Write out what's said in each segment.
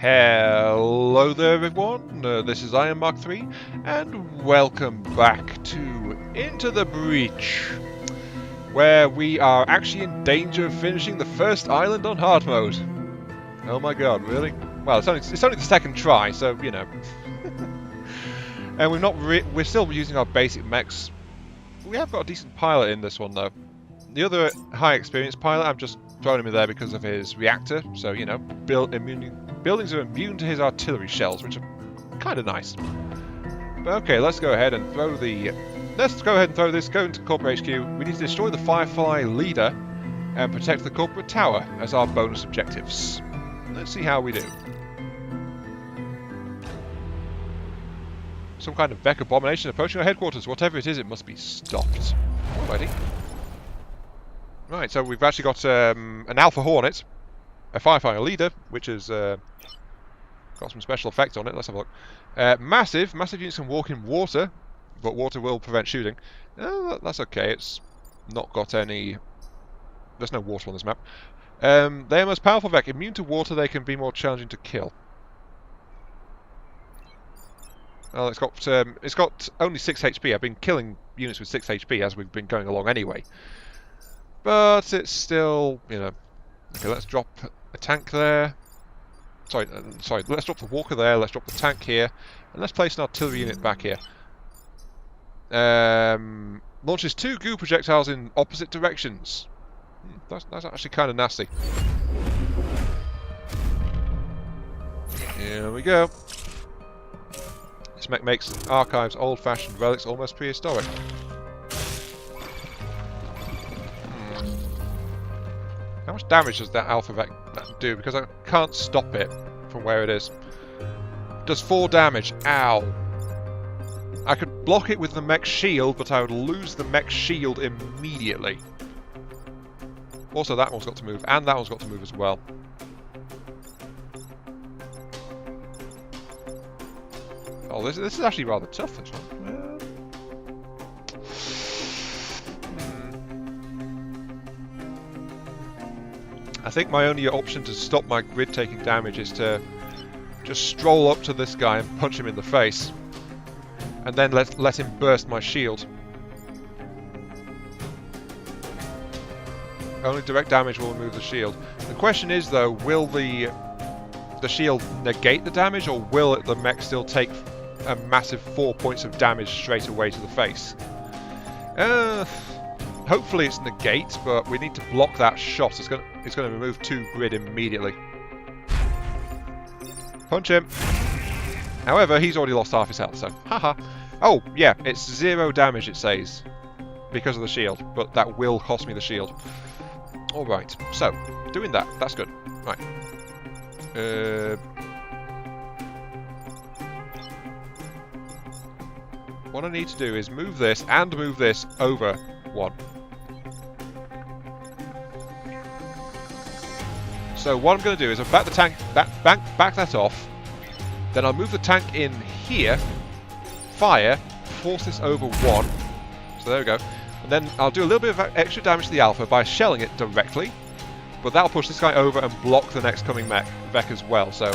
Hello there everyone, this is Iron Mark 3 and welcome back to Into the Breach, where we are actually in danger of finishing the first island on hard mode. Oh my god, really? Well, it's only the second try, so you know. And we're still using our basic mechs. We have got a decent pilot in this one though. The other high experienced pilot, I'm just throwing him in there because of his reactor, so you know, buildings are immune to his artillery shells, which are kind of nice. But okay, let's go ahead and throw this. Go into corporate HQ. We need to destroy the Firefly leader and protect the corporate tower as our bonus objectives. Let's see how we do. Some kind of Vek abomination approaching our headquarters. Whatever it is, it must be stopped. Alrighty. Right, so we've actually got an Alpha Hornet, a Firefly leader, which has got some special effects on it. Let's have a look. Massive units can walk in water, but water will prevent shooting. That's okay. It's not got any. There's no water on this map. They are most powerful Vek. Immune to water, they can be more challenging to kill. Well, it's got only 6 HP. I've been killing units with 6 HP as we've been going along anyway. But it's still, you know. Okay, let's drop a tank there. Sorry, let's drop the walker there, let's drop the tank here, and let's place an artillery unit back here. Launches 2 goo projectiles in opposite directions. That's actually kind of nasty. Here we go. This mech makes archives old-fashioned relics almost prehistoric. How much damage does that Alpha Vek do? Because I can't stop it from where it is. It does 4 damage. Ow. I could block it with the mech shield, but I would lose the mech shield immediately. Also, that one's got to move, and that one's got to move as well. Oh, this is actually rather tough, this one. I think my only option to stop my grid taking damage is to just stroll up to this guy and punch him in the face. And then let him burst my shield. Only direct damage will remove the shield. The question is though, will the shield negate the damage, or will the mech still take a massive 4 points of damage straight away to the face? Hopefully it's negate, but we need to block that shot. It's going to remove 2 grid immediately. Punch him. However, he's already lost half his health, so haha. Oh, yeah, it's 0 damage it says because of the shield, but that will cost me the shield. Alright, so, doing that, that's good. Right. What I need to do is move this and move this over 1. So what I'm going to do is I'll back the tank, back that off. Then I'll move the tank in here, fire, force this over 1. So there we go. And then I'll do a little bit of extra damage to the Alpha by shelling it directly. But that'll push this guy over and block the next coming Vek as well. So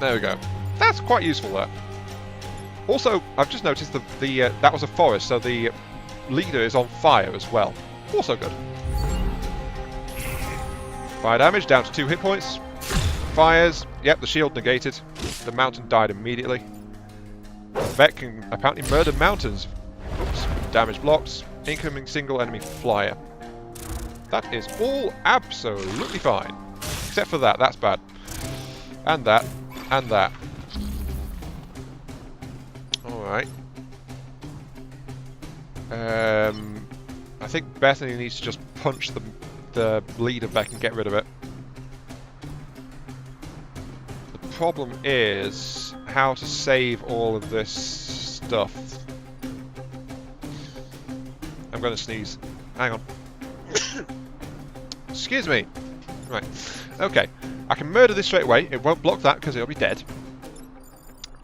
there we go. That's quite useful there. Also, I've just noticed that was a forest, so the leader is on fire as well. Also good. Fire damage, down to 2 hit points. Fires. Yep, the shield negated. The mountain died immediately. Vek can apparently murder mountains. Oops. Damage blocked. Incoming single enemy flyer. That is all absolutely fine. Except for that. That's bad. And that. And that. Alright. I think Bethany needs to just punch the leader back and get rid of it. The problem is how to save all of this stuff. I'm going to sneeze. Hang on. Excuse me. Right. Okay. I can murder this straight away. It won't block that because it'll be dead.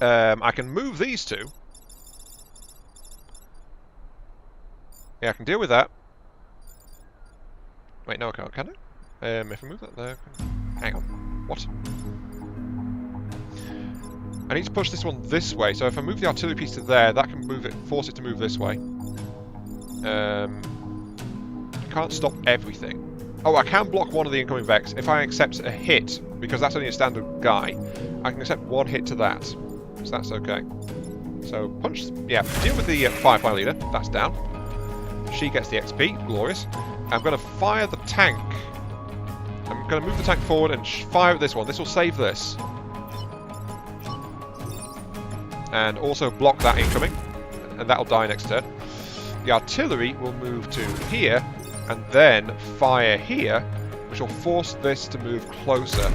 I can move these 2. Yeah, I can deal with that. Wait, no, I can't, can I? If I move that there... Hang on. What? I need to push this one this way, so if I move the artillery piece to there, that can move it, force it to move this way. Can't stop everything. Oh, I can block one of the incoming Vex. If I accept a hit, because that's only a standard guy, I can accept one hit to that. So that's okay. So, punch... Yeah, deal with the Firefly Leader. That's down. She gets the XP. Glorious. I'm going to fire the tank. I'm going to move the tank forward and fire at this one. This will save this. And also block that incoming. And that'll die next turn. The artillery will move to here. And then fire here, which will force this to move closer.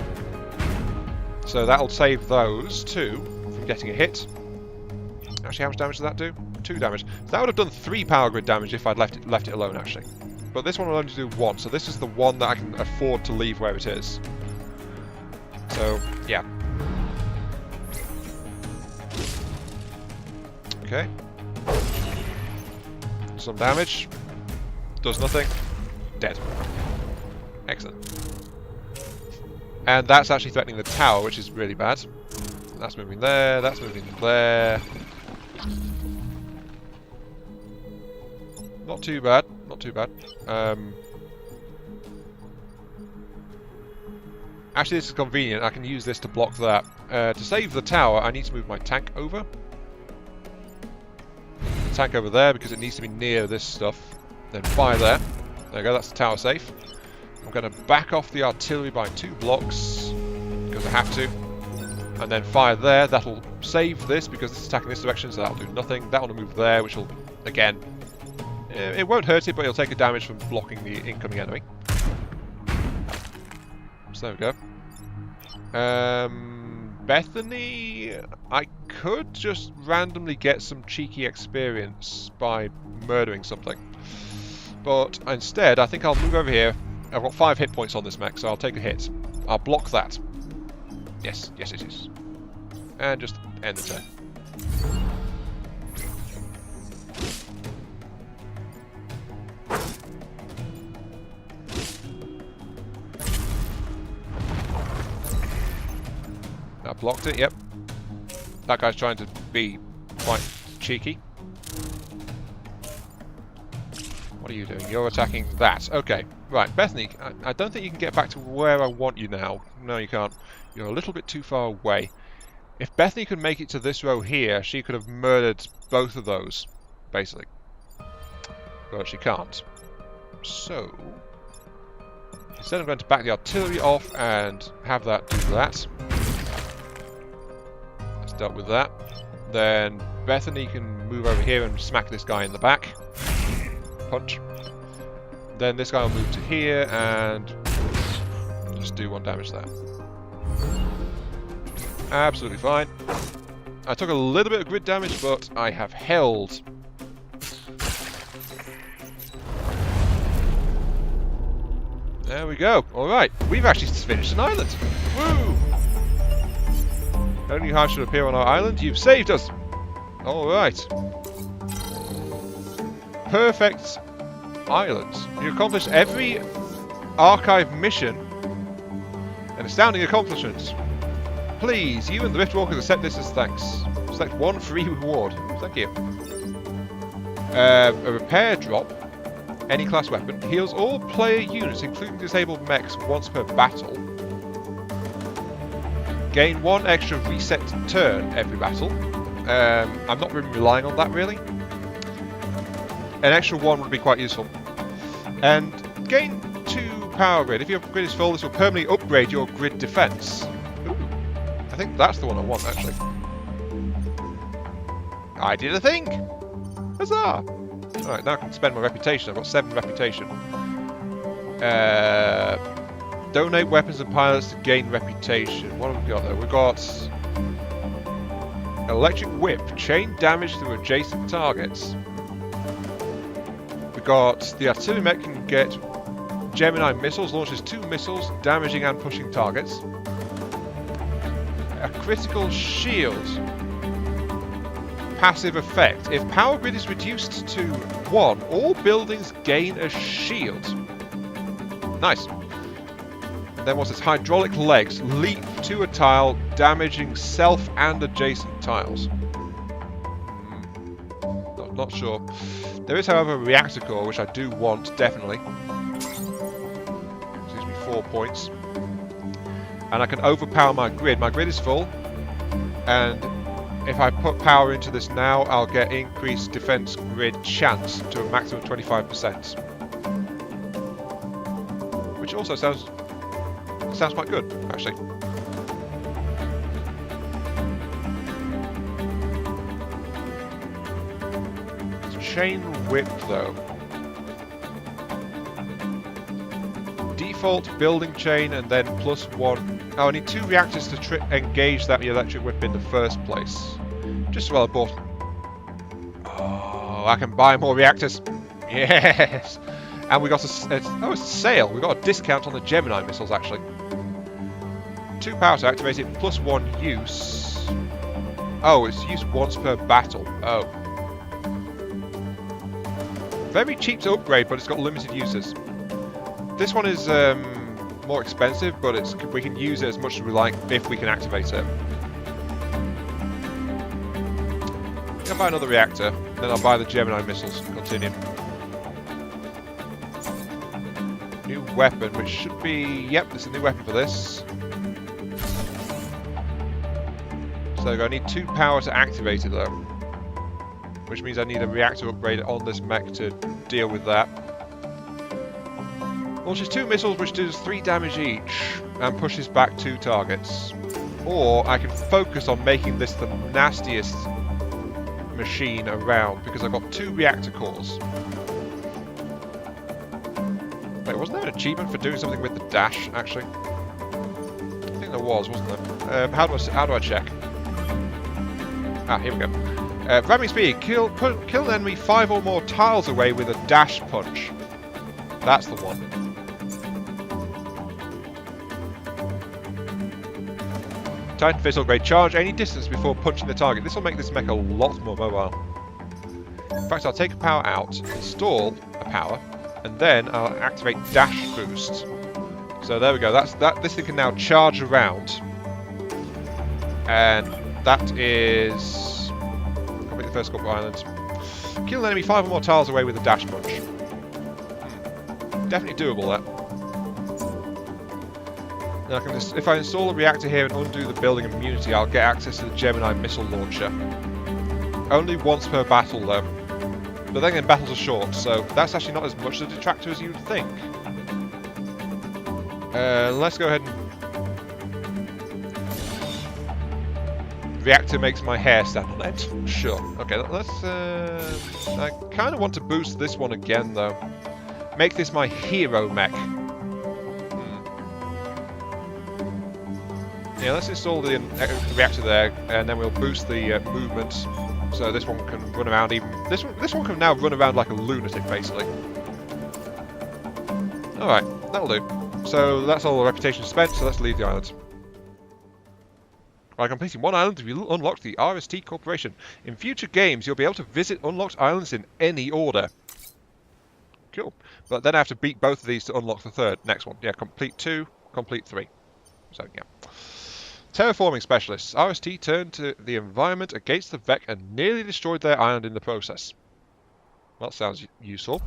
So that'll save those two from getting a hit. Actually, how much damage does that do? 2 damage. So that would have done 3 power grid damage if I'd left it alone, actually. But this one will only do 1, so this is the one that I can afford to leave where it is. So, yeah. Okay. Some damage. Does nothing. Dead. Excellent. And that's actually threatening the tower, which is really bad. That's moving there, that's moving there. Not too bad, not too bad. Actually, this is convenient. I can use this to block that. To save the tower, I need to move my tank over. The tank over there, because it needs to be near this stuff. Then fire there. There you go, that's the tower safe. I'm going to back off the artillery by 2 blocks, because I have to. And then fire there. That'll save this, because this is attacking this direction, so that'll do nothing. That one will move there, which will, again... It won't hurt it, but it'll take a damage from blocking the incoming enemy. So there we go. Bethany... I could just randomly get some cheeky experience by murdering something. But instead, I think I'll move over here. I've got 5 hit points on this mech, so I'll take a hit. I'll block that. Yes, yes it is. And just end the turn. I blocked it, yep. That guy's trying to be quite cheeky. What are you doing? You're attacking that. Okay, right. Bethany, I don't think you can get back to where I want you now. No, you can't. You're a little bit too far away. If Bethany could make it to this row here, she could have murdered both of those, basically. But she can't. So, instead I'm going to back the artillery off and have that do that. That's dealt with that. Then Bethany can move over here and smack this guy in the back. Punch. Then this guy will move to here and just do 1 damage there. Absolutely fine. I took a little bit of grid damage, but I have held. There we go. Alright, we've actually finished an island. Woo! Only Hive should appear on our island. You've saved us! Alright. Perfect island. You accomplished every archive mission. An astounding accomplishment. Please, you and the Riftwalkers accept this as thanks. Select 1 free reward. Thank you. A repair drop. Any class weapon. Heals all player units, including disabled mechs, once per battle. Gain 1 extra reset turn every battle. I'm not really relying on that, really. An extra 1 would be quite useful. And gain 2 power grid. If your grid is full, this will permanently upgrade your grid defense. Ooh, I think that's the one I want, actually. I did a thing! Huzzah! Alright, now I can spend my reputation. I've got 7 reputation. Donate weapons and pilots to gain reputation. What have we got there? We've got... Electric Whip. Chain damage through adjacent targets. We've got... The artillery mech can get Gemini missiles. Launches 2 missiles, damaging and pushing targets. A critical shield. Passive effect. If power grid is reduced to 1, all buildings gain a shield. Nice. And then what's this? Hydraulic legs leap to a tile, damaging self and adjacent tiles. Not sure. There is, however, a reactor core, which I do want, definitely. This gives me 4 points. And I can overpower my grid. My grid is full. And if I put power into this now, I'll get increased defense grid chance to a maximum of 25%. Which also sounds quite good, actually. Chain whip, though. Default building chain and then +1. Oh, I need 2 reactors to engage that electric whip in the first place. Just as well I bought. Oh, I can buy more reactors. Yes! And we got a sale. We got a discount on the Gemini missiles, actually. 2 power to activate it, +1 use. Oh, it's used once per battle. Oh. Very cheap to upgrade, but it's got limited uses. This one is more expensive, but we can use it as much as we like if we can activate it. I'll buy another reactor, then I'll buy the Gemini missiles and continue. New weapon, which should be... Yep, this is a new weapon for this. So I need 2 power to activate it, though. Which means I need a reactor upgrade on this mech to deal with that. Launches 2 missiles, which does 3 damage each, and pushes back 2 targets. Or I can focus on making this the nastiest machine around, because I've got 2 reactor cores. Wait, wasn't there an achievement for doing something with the dash, actually? I think there was, wasn't there? How do I check? Ah, here we go. Ramming speed. Kill an enemy 5 or more tiles away with a dash punch. That's the one. Titan Fist upgrade. Charge any distance before punching the target. This will make this mech a lot more mobile. In fact, I'll take a power out, install a power, and then I'll activate dash boost. So there we go. This thing can now charge around, and that is complete the first Scorpio Island. Kill an enemy 5 or more tiles away with a dash punch. Definitely doable, that. Now I can just, if I install a reactor here and undo the building immunity, I'll get access to the Gemini missile launcher. Only once per battle, though. But then again, battles are short, so that's actually not as much of a detractor as you would think. Let's go ahead and... Reactor makes my hair stand on end. Sure. Okay, let's... I kind of want to boost this one again, though. Make this my hero mech. Yeah, let's install the reactor there, and then we'll boost the movement, so this one can run around even... This one can now run around like a lunatic, basically. Alright, that'll do. So that's all the reputation spent, so let's leave the island. By completing one island, you unlock the RST Corporation. In future games, you'll be able to visit unlocked islands in any order. Cool. But then I have to beat both of these to unlock the third. Next one. Yeah, complete 2, complete 3. So, yeah. Terraforming specialists. RST turned to the environment against the Vek and nearly destroyed their island in the process. Well, that sounds useful.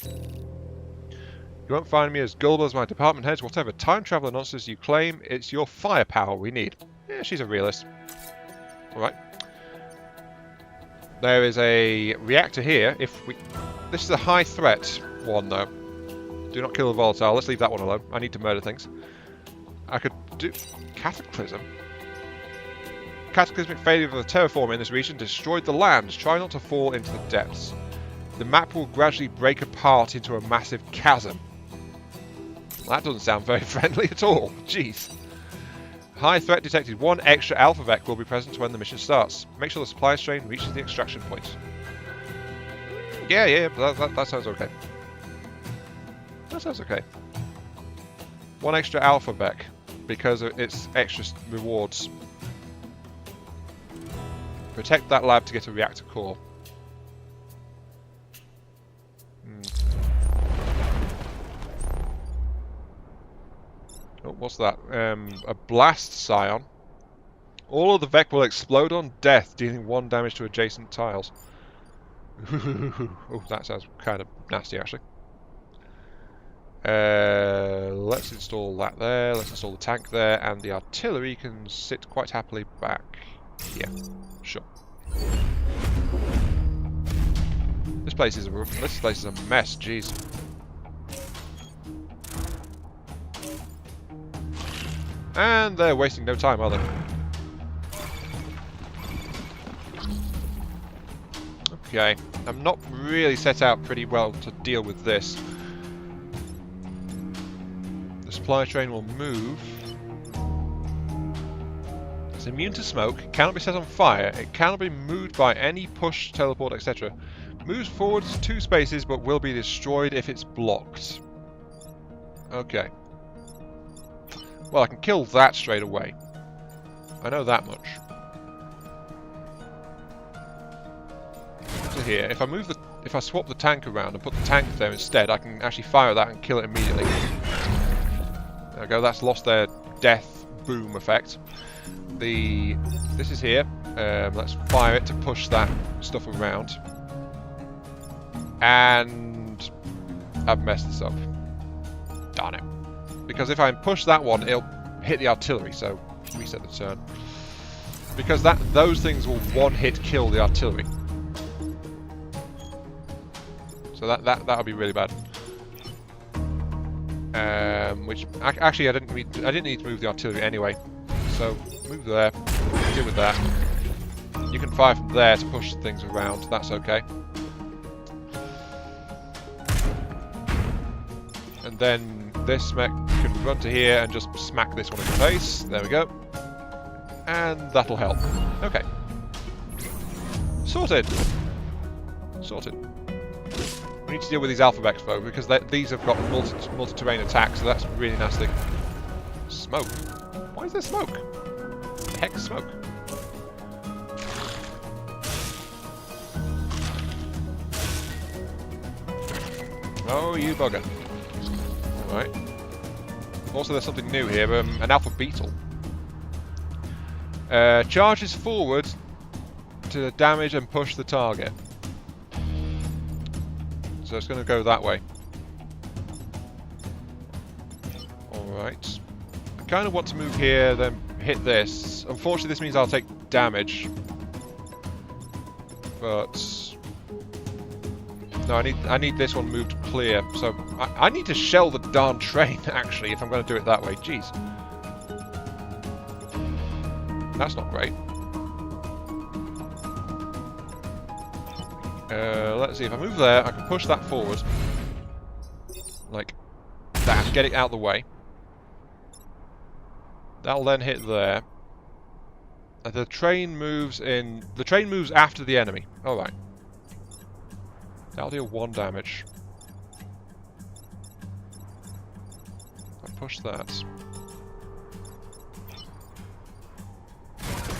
You won't find me as gullible as my department heads. Whatever time traveler nonsense you claim, it's your firepower we need. Yeah, she's a realist. Alright. There is a reactor here. This is a high threat one, though. Do not kill the volatile. Let's leave that one alone. I need to murder things. I could do... Cataclysm? Cataclysmic failure of the terraform in this region destroyed the land. Try not to fall into the depths. The map will gradually break apart into a massive chasm. That doesn't sound very friendly at all. Jeez. High threat detected. 1 extra Alpha Vec will be present when the mission starts. Make sure the supply train reaches the extraction point. Yeah, that sounds okay. That sounds okay. 1 extra Alpha Vec, because it's extra rewards. Protect that lab to get a reactor core. what's that? A blast scion. All of the Vec will explode on death, dealing 1 damage to adjacent tiles. Oh, that sounds kind of nasty, actually. Let's install that there. Let's install the tank there, and the artillery can sit quite happily back here. Sure. This place is a mess. Jeez. And they're wasting no time, are they? Okay, I'm not really set out pretty well to deal with this. The supply train will move. It's immune to smoke, cannot be set on fire, it cannot be moved by any push, teleport, etc. Moves forwards 2 spaces but will be destroyed if it's blocked. Okay. Well, I can kill that straight away. I know that much. To here, if I swap the tank around and put the tank there instead, I can actually fire that and kill it immediately. There we go. That's lost their death boom effect. This is here. Let's fire it to push that stuff around. And I've messed this up. Darn it. Because if I push that one, it'll hit the artillery, so reset the turn. Because those things will one-hit kill the artillery. So that'll be really bad. Which actually I didn't need to move the artillery anyway. So move there, deal with that. You can fire from there to push things around. That's okay. And then this mech can run to here and just smack this one in the face. There we go. And that'll help. Okay. Sorted. Sorted. We need to deal with these Alpha Mechs though, because these have got multi-terrain attacks, so that's really nasty. Smoke. Why is there smoke? The heck is smoke? Oh, you bugger. Alright. Also, there's something new here, an Alpha Beetle. Charges forward to damage and push the target. So it's going to go that way. Alright. I kind of want to move here, then hit this. Unfortunately, this means I'll take damage. But no, I need this one moved clear. So I need to shell the darn train, actually, if I'm going to do it that way. Jeez. That's not great. Let's see, if I move there, I can push that forward. Like that, get it out of the way. That'll then hit there. And the train moves in... The train moves after the enemy. Alright. That'll deal 1 damage. I push that.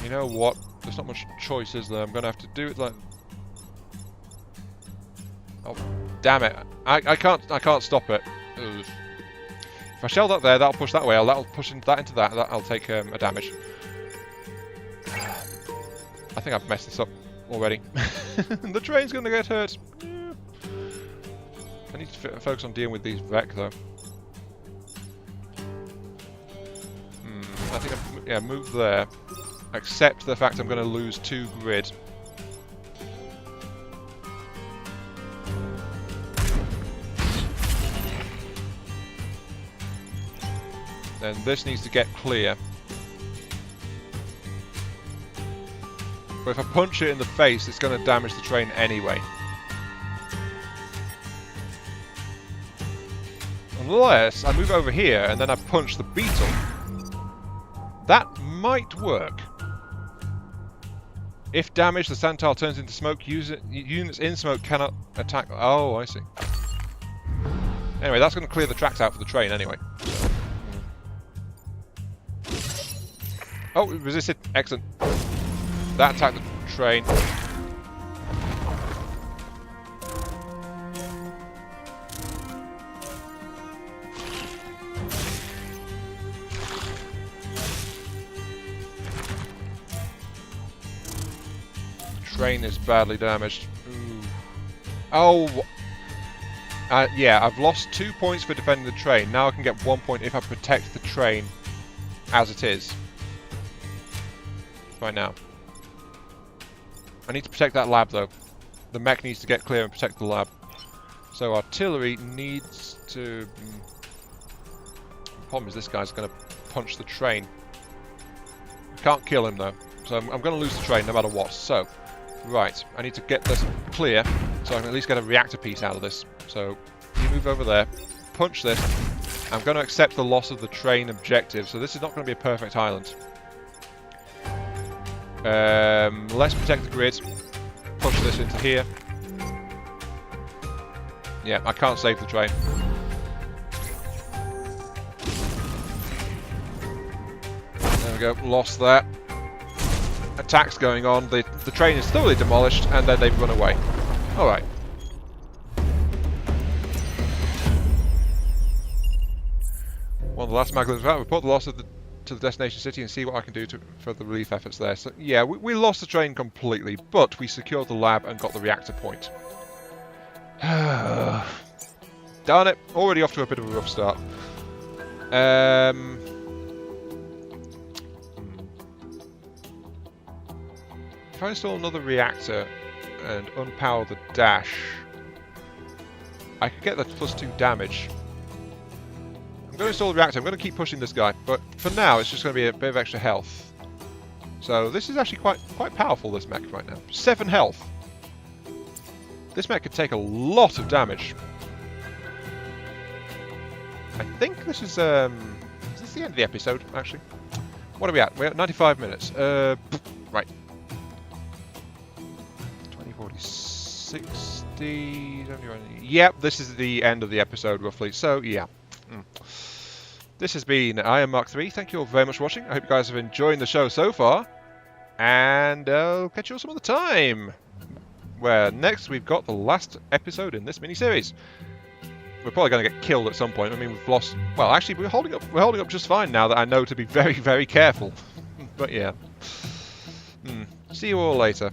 You know what? There's not much choice, is there? I'm going to have to do it like... Oh, damn it. I can't stop it. Ugh. If I shell that there, that'll push that way. That'll push that into that. That'll take a damage. I think I've messed this up already. The train's going to get hurt. Yeah. I need to focus on dealing with these Vec, though. I think yeah, move there. Accept the fact I'm going to lose 2 grid. Then this needs to get clear. But if I punch it in the face, it's going to damage the train anyway. Unless I move over here and then I punch the Beetle. That might work. If damaged, the Sandtile turns into smoke. Units in smoke cannot attack. Oh, I see. Anyway, that's going to clear the tracks out for the train anyway. Oh, it resisted. Excellent. That attacked the train. train is badly damaged. Ooh. Oh! Yeah, I've lost 2 points for defending the train. Now I can get 1 point if I protect the train as it is. Right now. I need to protect that lab, though. The mech needs to get clear and protect the lab. So artillery needs to... The problem is this guy's going to punch the train. I can't kill him, though. So I'm going to lose the train no matter what. So, right. I need to get this clear so I can at least get a reactor piece out of this. So, you move over there. Punch this. I'm going to accept the loss of the train objective. So this is not going to be a perfect island. Let's protect the grid. Push this into here. Yeah, I can't save the train. There we go, lost that. Attacks going on, the train is thoroughly demolished, and then they've run away. Alright. One of the last Maglev report the loss to the destination city and see what I can do for the relief efforts there. So yeah, we lost the train completely, but we secured the lab and got the reactor point. Darn it, already off to a bit of a rough start. If I install another reactor and unpower the dash, I could get that +2 damage. I'm going to install the reactor. I'm going to keep pushing this guy, but for now it's just going to be a bit of extra health. So this is actually quite powerful, this mech right now. 7 health. This mech could take a lot of damage. I think this is this the end of the episode, actually? What are we at? We're at 95 minutes. Right. 20, 40, 60... Yep, this is the end of the episode, roughly. So, yeah. This has been Iron Mark 3. Thank you all very much for watching. I hope you guys have enjoyed the show so far. And I'll catch you all some other time. Where next we've got the last episode in this mini-series. We're probably going to get killed at some point. I mean, we've lost... Well, actually, we're holding up just fine now that I know to be very, very careful. But yeah. See you all later.